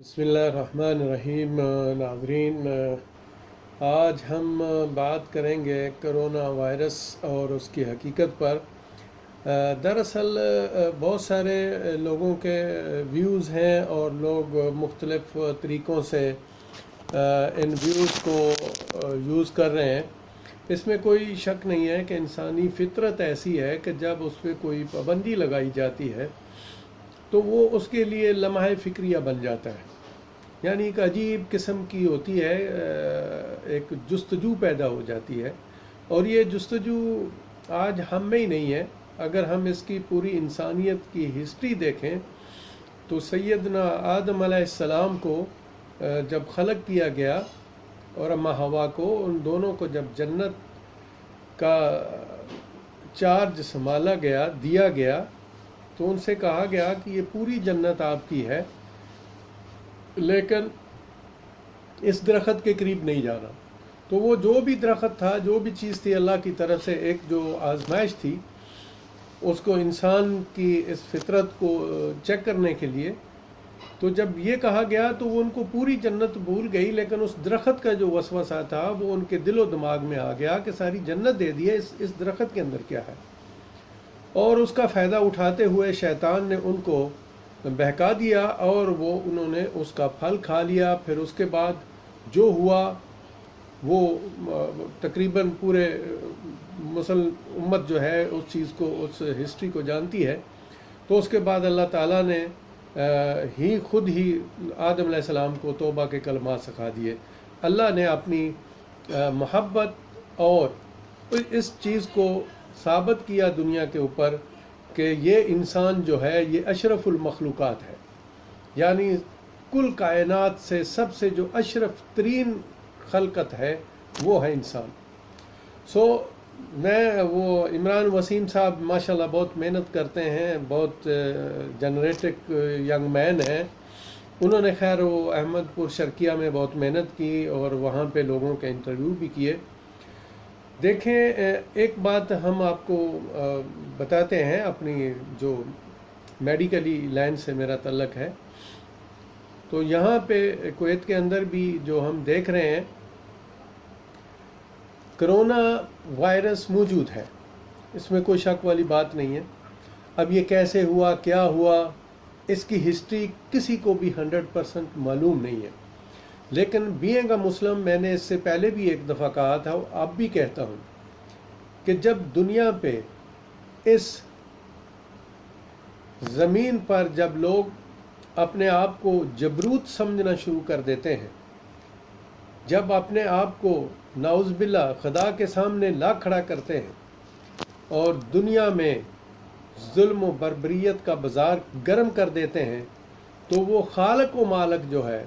بسم اللہ الرحمن الرحیم۔ ناظرین، آج ہم بات کریں گے کرونا وائرس اور اس کی حقیقت پر۔ دراصل بہت سارے لوگوں کے ویوز ہیں اور لوگ مختلف طریقوں سے ان ویوز کو یوز کر رہے ہیں۔ اس میں کوئی شک نہیں ہے کہ انسانی فطرت ایسی ہے کہ جب اس پہ کوئی پابندی لگائی جاتی ہے تو وہ اس کے لیے لمحہ فکریہ بن جاتا ہے، یعنی ایک عجیب قسم کی ہوتی ہے، ایک جستجو پیدا ہو جاتی ہے۔ اور یہ جستجو آج ہم میں ہی نہیں ہے۔ اگر ہم اس کی پوری انسانیت کی ہسٹری دیکھیں تو سیدنا آدم علیہ السلام کو جب خلق کیا گیا اور اماں حوا کو، ان دونوں کو جب جنت کا چارج سنبھالا گیا، دیا گیا، تو ان سے کہا گیا کہ یہ پوری جنت آپ کی ہے، لیکن اس درخت کے قریب نہیں جانا۔ تو وہ جو بھی درخت تھا، جو بھی چیز تھی اللہ کی طرف سے، ایک جو آزمائش تھی اس کو انسان کی اس فطرت کو چیک کرنے کے لیے، تو جب یہ کہا گیا تو وہ ان کو پوری جنت بھول گئی، لیکن اس درخت کا جو وسوسہ تھا وہ ان کے دل و دماغ میں آ گیا کہ ساری جنت دے دی ہے، اس درخت کے اندر کیا ہے۔ اور اس کا فائدہ اٹھاتے ہوئے شیطان نے ان کو بہکا دیا اور انہوں نے اس کا پھل کھا لیا۔ پھر اس کے بعد جو ہوا وہ تقریباً پورے مسلم امت جو ہے اس چیز کو، اس ہسٹری کو جانتی ہے۔ تو اس کے بعد اللہ تعالیٰ نے خود ہی آدم علیہ السلام کو توبہ کے کلمات سکھا دیے۔ اللہ نے اپنی محبت اور اس چیز کو ثابت کیا دنیا کے اوپر کہ یہ انسان جو ہے یہ اشرف المخلوقات ہے، یعنی کل کائنات سے سب سے جو اشرف ترین خلقت ہے وہ ہے انسان۔ میں وہ عمران وسیم صاحب ماشاءاللہ بہت محنت کرتے ہیں، بہت جنریٹک ینگ مین ہیں۔ انہوں نے خیر وہ احمد پور شرقیہ میں بہت محنت کی اور وہاں پہ لوگوں کے انٹرویو بھی کیے۔ دیکھیں، ایک بات ہم آپ کو بتاتے ہیں، اپنی جو میڈیکلی لائن سے میرا تعلق ہے، تو یہاں پہ کویت کے اندر بھی جو ہم دیکھ رہے ہیں کرونا وائرس موجود ہے، اس میں کوئی شک والی بات نہیں ہے۔ اب یہ کیسے ہوا، کیا ہوا، اس کی ہسٹری کسی کو بھی 100% معلوم نہیں ہے، لیکن بینگ اے مسلم میں نے اس سے پہلے بھی ایک دفعہ کہا تھا، اب بھی کہتا ہوں کہ جب دنیا پہ اس زمین پر جب لوگ اپنے آپ کو جبروت سمجھنا شروع کر دیتے ہیں، جب اپنے آپ کو نعوذ باللہ خدا کے سامنے لا کھڑا کرتے ہیں اور دنیا میں ظلم و بربریت کا بازار گرم کر دیتے ہیں، تو وہ خالق و مالک جو ہے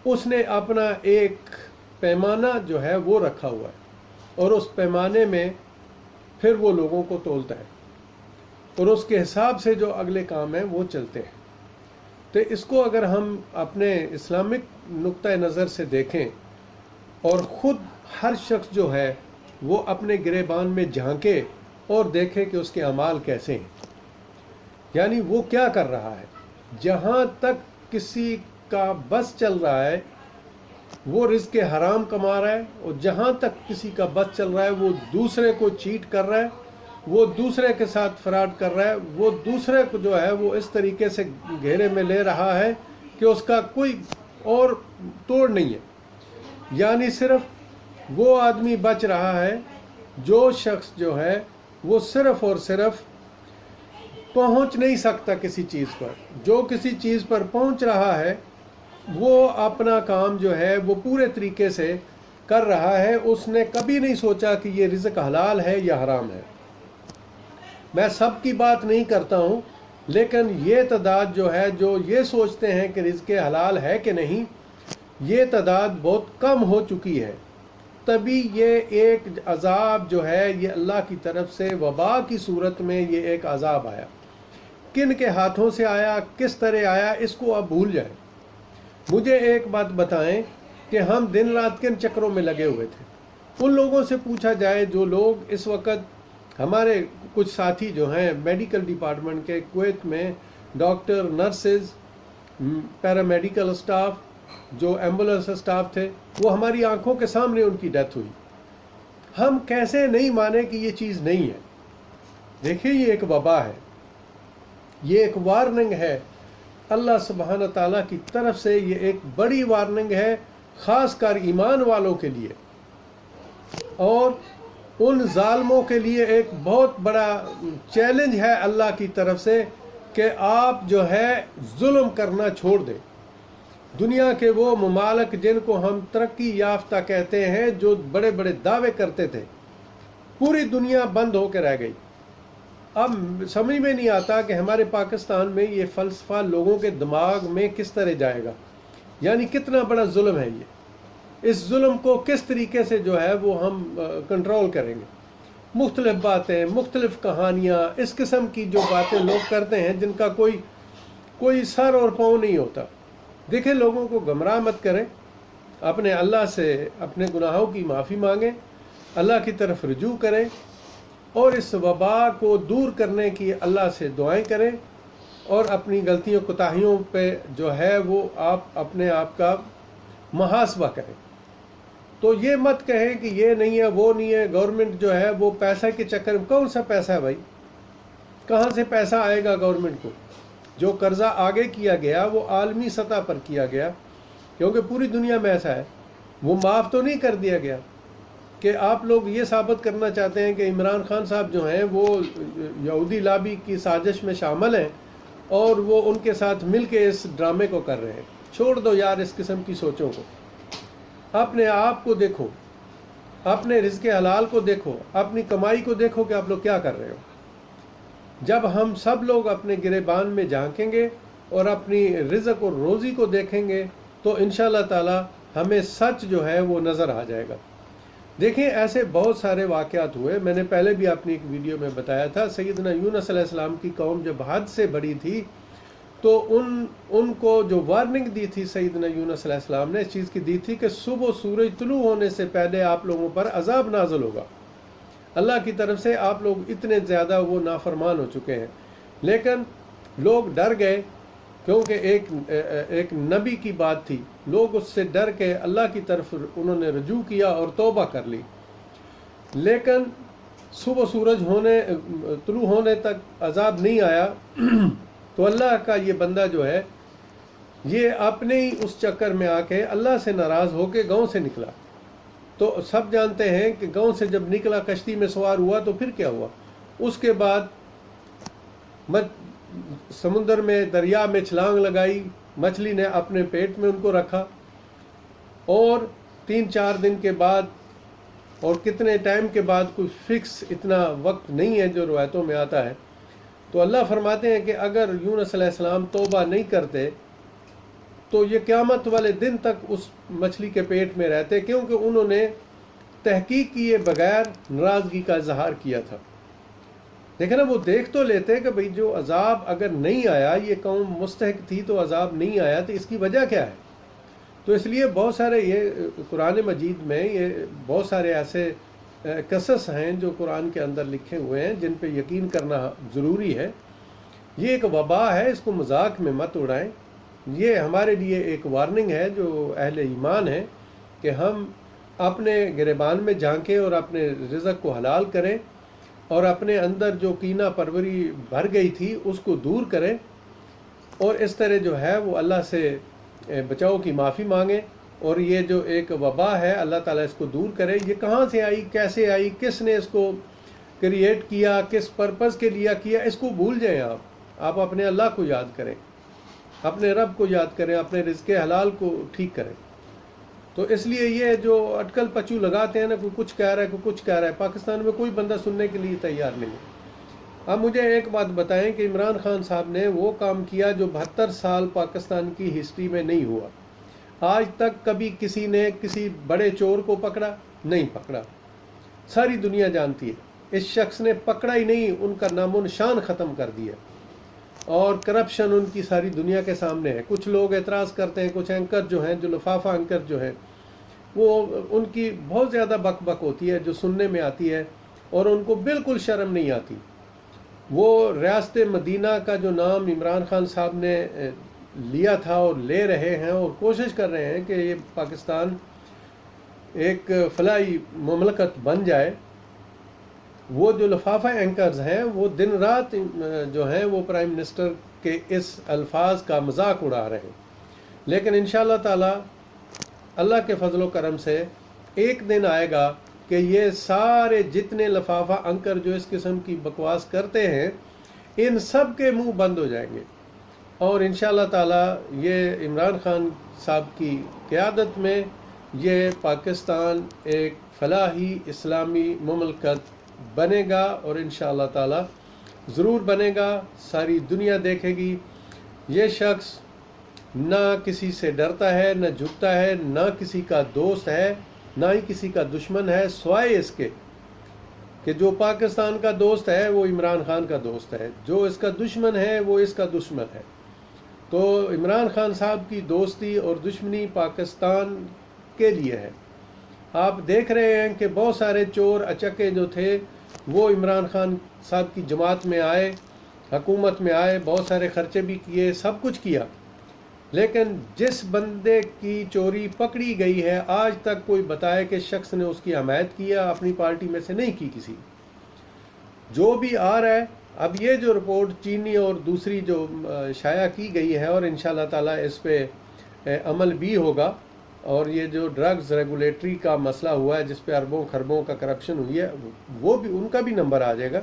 اس نے اپنا ایک پیمانہ جو ہے وہ رکھا ہوا ہے، اور اس پیمانے میں پھر وہ لوگوں کو تولتا ہے، اور اس کے حساب سے جو اگلے کام ہیں وہ چلتے ہیں۔ تو اس کو اگر ہم اپنے اسلامک نقطہ نظر سے دیکھیں اور خود ہر شخص جو ہے وہ اپنے گریبان میں جھانکے اور دیکھے کہ اس کے اعمال کیسے ہیں، یعنی وہ کیا کر رہا ہے۔ جہاں تک کسی کا بس چل رہا ہے وہ رزق حرام کما رہا ہے، اور جہاں تک کسی کا بس چل رہا ہے وہ دوسرے کو چیٹ کر رہا ہے، وہ دوسرے کے ساتھ فراڈ کر رہا ہے، وہ دوسرے کو جو ہے وہ اس طریقے سے گھیرے میں لے رہا ہے کہ اس کا کوئی اور توڑ نہیں ہے۔ یعنی صرف وہ آدمی بچ رہا ہے جو شخص جو ہے وہ صرف اور صرف پہنچ نہیں سکتا کسی چیز پر۔ جو کسی چیز پر پہنچ رہا ہے وہ اپنا کام جو ہے وہ پورے طریقے سے کر رہا ہے، اس نے کبھی نہیں سوچا کہ یہ رزق حلال ہے یا حرام ہے۔ میں سب کی بات نہیں کرتا ہوں، لیکن یہ تعداد جو ہے جو یہ سوچتے ہیں کہ رزق حلال ہے کہ نہیں، یہ تعداد بہت کم ہو چکی ہے۔ تبھی یہ ایک عذاب جو ہے یہ اللہ کی طرف سے وبا کی صورت میں یہ ایک عذاب آیا۔ کن کے ہاتھوں سے آیا، کس طرح آیا، اس کو اب بھول جائیں۔ مجھے ایک بات بتائیں کہ ہم دن رات کن چکروں میں لگے ہوئے تھے۔ ان لوگوں سے پوچھا جائے جو لوگ اس وقت، ہمارے کچھ ساتھی جو ہیں میڈیکل ڈپارٹمنٹ کے کویت میں، ڈاکٹر، نرسز پیرامیڈیکل اسٹاف، جو ایمبولینس اسٹاف تھے، وہ ہماری آنکھوں کے سامنے ان کی ڈیتھ ہوئی۔ ہم کیسے نہیں مانیں کہ یہ چیز نہیں ہے؟ دیکھیں، یہ ایک وبا ہے، یہ ایک وارننگ ہے اللہ سبحانہ تعالیٰ کی طرف سے۔ یہ ایک بڑی وارننگ ہے خاص کر ایمان والوں کے لیے، اور ان ظالموں کے لیے ایک بہت بڑا چیلنج ہے اللہ کی طرف سے کہ آپ جو ہے ظلم کرنا چھوڑ دیں۔ دنیا کے وہ ممالک جن کو ہم ترقی یافتہ کہتے ہیں، جو بڑے بڑے دعوے کرتے تھے، پوری دنیا بند ہو کے رہ گئی۔ اب سمجھ میں نہیں آتا کہ ہمارے پاکستان میں یہ فلسفہ لوگوں کے دماغ میں کس طرح جائے گا، یعنی کتنا بڑا ظلم ہے یہ۔ اس ظلم کو کس طریقے سے جو ہے وہ ہم کنٹرول کریں گے؟ مختلف باتیں، مختلف کہانیاں، اس قسم کی جو باتیں لوگ کرتے ہیں جن کا کوئی سر اور پاؤں نہیں ہوتا۔ دیکھیں، لوگوں کو گمراہ مت کریں، اپنے اللہ سے اپنے گناہوں کی معافی مانگیں، اللہ کی طرف رجوع کریں، اور اس وبا کو دور کرنے کی اللہ سے دعائیں کریں، اور اپنی غلطیوں کوتاہیوں پہ جو ہے وہ آپ اپنے آپ کا محاسبہ کریں۔ تو یہ مت کہیں کہ یہ نہیں ہے، وہ نہیں ہے، گورنمنٹ جو ہے وہ پیسہ کے چکر میں۔ کون سا پیسہ ہے بھائی؟ کہاں سے پیسہ آئے گا گورنمنٹ کو؟ جو قرضہ آگے کیا گیا وہ عالمی سطح پر کیا گیا، کیونکہ پوری دنیا میں ایسا ہے، وہ معاف تو نہیں کر دیا گیا۔ کہ آپ لوگ یہ ثابت کرنا چاہتے ہیں کہ عمران خان صاحب جو ہیں وہ یہودی لابی کی سازش میں شامل ہیں، اور وہ ان کے ساتھ مل کے اس ڈرامے کو کر رہے ہیں۔ چھوڑ دو یار اس قسم کی سوچوں کو، اپنے آپ کو دیکھو، اپنے رزق حلال کو دیکھو، اپنی کمائی کو دیکھو کہ آپ لوگ کیا کر رہے ہو۔ جب ہم سب لوگ اپنے گریبان میں جھانکیں گے اور اپنی رزق اور روزی کو دیکھیں گے تو انشاءاللہ تعالی ہمیں سچ جو ہے وہ نظر آ جائے گا۔ دیکھیں، ایسے بہت سارے واقعات ہوئے، میں نے پہلے بھی اپنی ایک ویڈیو میں بتایا تھا۔ سیدنا یونس علیہ السلام کی قوم جب حد سے بڑی تھی تو ان کو جو وارننگ دی تھی سیدنا یونس علیہ السلام نے، اس چیز کی دی تھی کہ صبح سورج طلوع ہونے سے پہلے آپ لوگوں پر عذاب نازل ہوگا اللہ کی طرف سے۔ آپ لوگ اتنے زیادہ وہ نافرمان ہو چکے ہیں، لیکن لوگ ڈر گئے، کیونکہ ایک نبی کی بات تھی۔ لوگ اس سے ڈر کے اللہ کی طرف انہوں نے رجوع کیا اور توبہ کر لی، لیکن صبح سورج طلوع ہونے تک عذاب نہیں آیا۔ تو اللہ کا یہ بندہ جو ہے یہ اپنے ہی اس چکر میں آ کے اللہ سے ناراض ہو کے گاؤں سے نکلا۔ تو سب جانتے ہیں کہ گاؤں سے جب نکلا، کشتی میں سوار ہوا تو پھر کیا ہوا؟ اس کے بعد سمندر میں، دریا میں چھلانگ لگائی، مچھلی نے اپنے پیٹ میں ان کو رکھا، اور 3-4 دن کے بعد اور کتنے ٹائم کے بعد، کوئی فکس اتنا وقت نہیں ہے جو روایتوں میں آتا ہے، تو اللہ فرماتے ہیں کہ اگر یونس علیہ السلام توبہ نہیں کرتے تو یہ قیامت والے دن تک اس مچھلی کے پیٹ میں رہتے، کیونکہ انہوں نے تحقیق کیے بغیر ناراضگی کا اظہار کیا تھا۔ دیکھیں نا، وہ دیکھ تو لیتے کہ بھئی جو عذاب اگر نہیں آیا، یہ قوم مستحق تھی تو عذاب نہیں آیا، تو اس کی وجہ کیا ہے؟ تو اس لیے بہت سارے یہ قرآن مجید میں یہ بہت سارے ایسے قصص ہیں جو قرآن کے اندر لکھے ہوئے ہیں، جن پہ یقین کرنا ضروری ہے۔ یہ ایک وبا ہے، اس کو مذاق میں مت اڑائیں۔ یہ ہمارے لیے ایک وارننگ ہے جو اہل ایمان ہے، کہ ہم اپنے گریبان میں جھانکیں اور اپنے رزق کو حلال کریں، اور اپنے اندر جو کینہ پروری بھر گئی تھی اس کو دور کریں، اور اس طرح جو ہے وہ اللہ سے بچاؤ کی معافی مانگیں۔ اور یہ جو ایک وبا ہے، اللہ تعالیٰ اس کو دور کرے۔ یہ کہاں سے آئی، کیسے آئی، کس نے اس کو کریٹ کیا، کس پرپز کے لیے کیا، اس کو بھول جائیں۔ آپ اپنے اللہ کو یاد کریں، اپنے رب کو یاد کریں، اپنے رزق حلال کو ٹھیک کریں۔ تو اس لیے یہ جو اٹکل پچو لگاتے ہیں نا، کوئی کچھ کہہ رہا ہے، کوئی کچھ کہہ رہا ہے، پاکستان میں کوئی بندہ سننے کے لیے تیار نہیں ہے۔ اب مجھے ایک بات بتائیں کہ عمران خان صاحب نے وہ کام کیا جو 72 سال پاکستان کی ہسٹری میں نہیں ہوا۔ آج تک کبھی کسی نے کسی بڑے چور کو پکڑا نہیں پکڑا، ساری دنیا جانتی ہے۔ اس شخص نے پکڑا ہی نہیں، ان کا نام و نشان ختم کر دیا، اور کرپشن ان کی ساری دنیا کے سامنے ہے۔ کچھ لوگ اعتراض کرتے ہیں، کچھ اینکر جو ہیں، جو لفافہ اینکر جو ہیں، وہ ان کی بہت زیادہ بک بک ہوتی ہے جو سننے میں آتی ہے، اور ان کو بالکل شرم نہیں آتی۔ وہ ریاست مدینہ کا جو نام عمران خان صاحب نے لیا تھا اور لے رہے ہیں اور کوشش کر رہے ہیں کہ یہ پاکستان ایک فلاحی مملکت بن جائے، وہ جو لفافہ اینکرز ہیں وہ دن رات جو ہیں وہ پرائم منسٹر کے اس الفاظ کا مذاق اڑا رہے ہیں. لیکن انشاءاللہ تعالی اللہ کے فضل و کرم سے ایک دن آئے گا کہ یہ سارے جتنے لفافہ اینکر جو اس قسم کی بکواس کرتے ہیں ان سب کے منہ بند ہو جائیں گے، اور انشاءاللہ تعالی یہ عمران خان صاحب کی قیادت میں یہ پاکستان ایک فلاحی اسلامی مملکت بنے گا، اور انشاءاللہ تعالی ضرور بنے گا. ساری دنیا دیکھے گی یہ شخص نہ کسی سے ڈرتا ہے، نہ جھکتا ہے، نہ کسی کا دوست ہے، نہ ہی کسی کا دشمن ہے، سوائے اس کے کہ جو پاکستان کا دوست ہے وہ عمران خان کا دوست ہے، جو اس کا دشمن ہے وہ اس کا دشمن ہے. تو عمران خان صاحب کی دوستی اور دشمنی پاکستان کے لیے ہے. آپ دیکھ رہے ہیں کہ بہت سارے چور اچکے جو تھے وہ عمران خان صاحب کی جماعت میں آئے، حکومت میں آئے، بہت سارے خرچے بھی کیے، سب کچھ کیا، لیکن جس بندے کی چوری پکڑی گئی ہے آج تک کوئی بتائے کہ شخص نے اس کی حمایت کیا، اپنی پارٹی میں سے نہیں کی کسی. جو بھی آ رہا ہے اب یہ جو رپورٹ چینی اور دوسری جو شائع کی گئی ہے، اور انشاءاللہ تعالی اس پہ عمل بھی ہوگا، اور یہ جو ڈرگز ریگولیٹری کا مسئلہ ہوا ہے جس پہ اربوں خربوں کا کرپشن ہوئی ہے وہ بھی ان کا بھی نمبر آ جائے گا.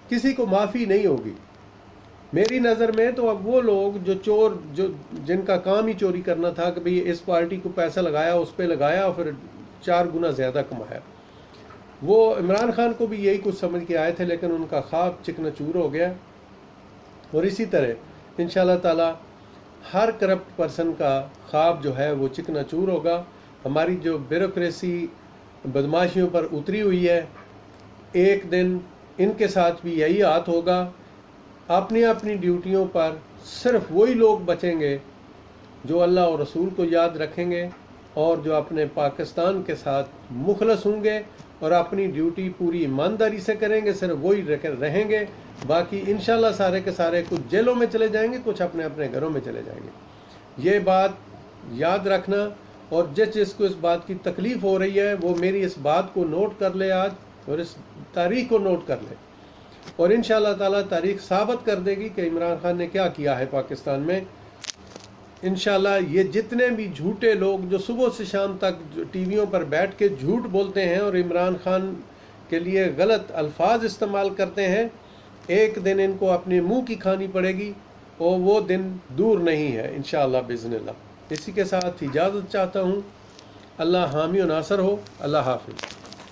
کسی کو معافی نہیں ہوگی میری نظر میں. تو اب وہ لوگ جو چور جن کا کام ہی چوری کرنا تھا کہ بھئی اس پارٹی کو پیسہ لگایا، اس پہ لگایا اور پھر 4 گنا زیادہ کمایا، وہ عمران خان کو بھی یہی کچھ سمجھ کے آئے تھے، لیکن ان کا خواب چکنا چور ہو گیا. اور اسی طرح انشاءاللہ تعالی ہر کرپٹ پرسن کا خواب جو ہے وہ چکنا چور ہوگا. ہماری جو بیوروکریسی بدماشیوں پر اتری ہوئی ہے، ایک دن ان کے ساتھ بھی یہی ہاتھ ہوگا. اپنی اپنی ڈیوٹیوں پر صرف وہی لوگ بچیں گے جو اللہ اور رسول کو یاد رکھیں گے اور جو اپنے پاکستان کے ساتھ مخلص ہوں گے اور اپنی ڈیوٹی پوری ایمانداری سے کریں گے. صرف وہی رہیں گے، باقی انشاءاللہ سارے کے سارے کچھ جیلوں میں چلے جائیں گے، کچھ اپنے اپنے گھروں میں چلے جائیں گے. یہ بات یاد رکھنا، اور جس کو اس بات کی تکلیف ہو رہی ہے وہ میری اس بات کو نوٹ کر لے آج، اور اس تاریخ کو نوٹ کر لے، اور انشاءاللہ تعالی تاریخ ثابت کر دے گی کہ عمران خان نے کیا کیا ہے پاکستان میں. انشاءاللہ یہ جتنے بھی جھوٹے لوگ جو صبح سے شام تک ٹی ویوں پر بیٹھ کے جھوٹ بولتے ہیں اور عمران خان کے لیے غلط الفاظ استعمال کرتے ہیں، ایک دن ان کو اپنے منہ کی کھانی پڑے گی، اور وہ دن دور نہیں ہے انشاءاللہ باذن اللہ. اسی کے ساتھ اجازت چاہتا ہوں. اللہ حامی و ناصر ہو. اللہ حافظ.